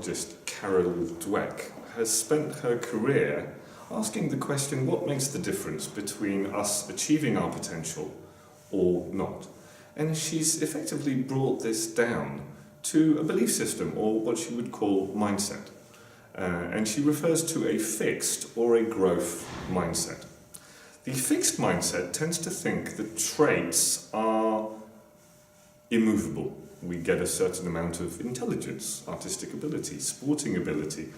psychologist Carol Dweck has spent her career asking the question, what makes the difference between us achieving our potential or not? And she's effectively brought this down to a belief system, or what she would call mindset. And she refers to a fixed or a growth mindset. The fixed mindset tends to think that traits are immovable. We get a certain amount of intelligence, artistic ability, sporting ability,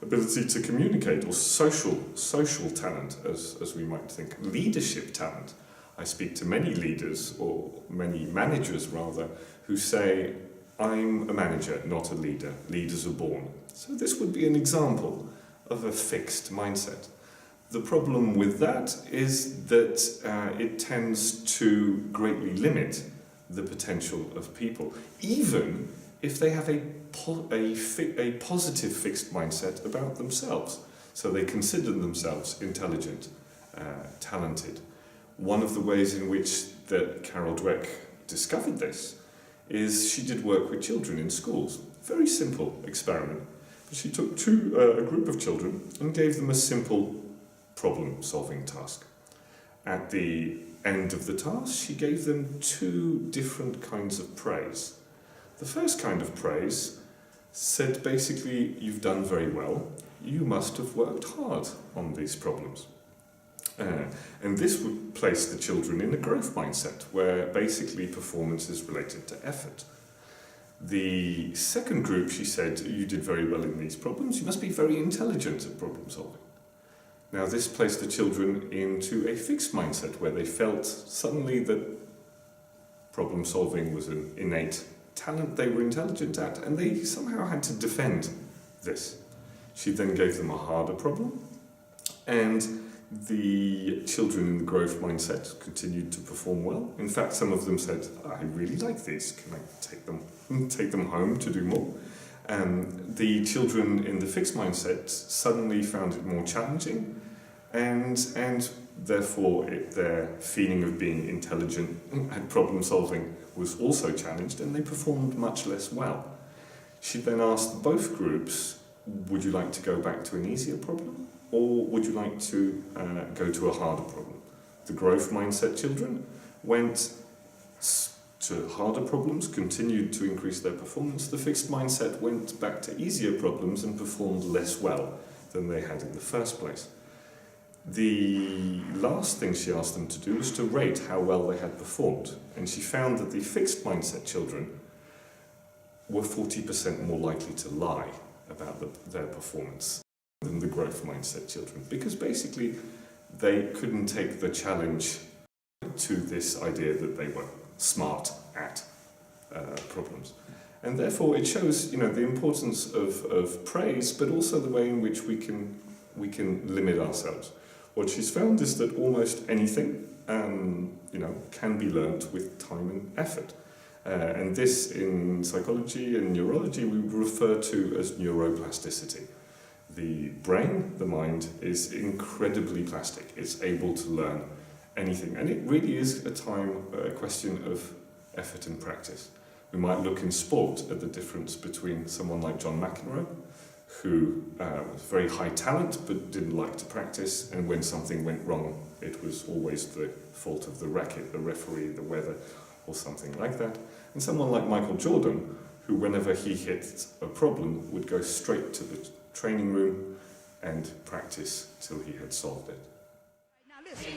ability to communicate, or social talent, as we might think, leadership talent. I speak to many leaders, or many managers rather, who say, I'm a manager, not a leader. Leaders are born. So this would be an example of a fixed mindset. The problem with that is that it tends to greatly limit the potential of people, even if they have a positive fixed mindset about themselves. So they consider themselves intelligent, talented. One of the ways in which that Carol Dweck discovered this is she did work with children in schools. Very simple experiment. But she took a group of children and gave them a simple problem-solving task. At the end of the task, she gave them two different kinds of praise. The first kind of praise said basically, you've done very well, you must have worked hard on these problems. And this would place the children in a growth mindset, where basically performance is related to effort. The second group, she said, you did very well in these problems, you must be very intelligent at problem solving. Now this placed the children into a fixed mindset, where they felt suddenly that problem solving was an innate talent they were intelligent at, and they somehow had to defend this. She then gave them a harder problem, and the children in the growth mindset continued to perform well. In fact, some of them said, I really like these, can I take them home to do more? The children in the fixed mindset suddenly found it more challenging, and therefore their feeling of being intelligent and problem solving was also challenged, and they performed much less well. She then asked both groups, would you like to go back to an easier problem, or would you like to go to a harder problem? The growth mindset children went to harder problems, continued to increase their performance. The fixed mindset went back to easier problems and performed less well than they had in the first place. The last thing she asked them to do was to rate how well they had performed, and she found that the fixed mindset children were 40% more likely to lie about their performance than the growth mindset children, because basically they couldn't take the challenge to this idea that they were smart at problems. And therefore it shows, the importance of praise, but also the way in which we can limit ourselves. What she's found is that almost anything, can be learnt with time and effort. And this, in psychology and neurology, we refer to as neuroplasticity. The brain, the mind, is incredibly plastic. It's able to learn anything. And it really is a question of effort and practice. We might look in sport at the difference between someone like John McEnroe, who was very high talent but didn't like to practice, and when something went wrong, it was always the fault of the racket, the referee, the weather, or something like that. And someone like Michael Jordan, who whenever he hit a problem would go straight to the training room and practice till he had solved it. Now listen.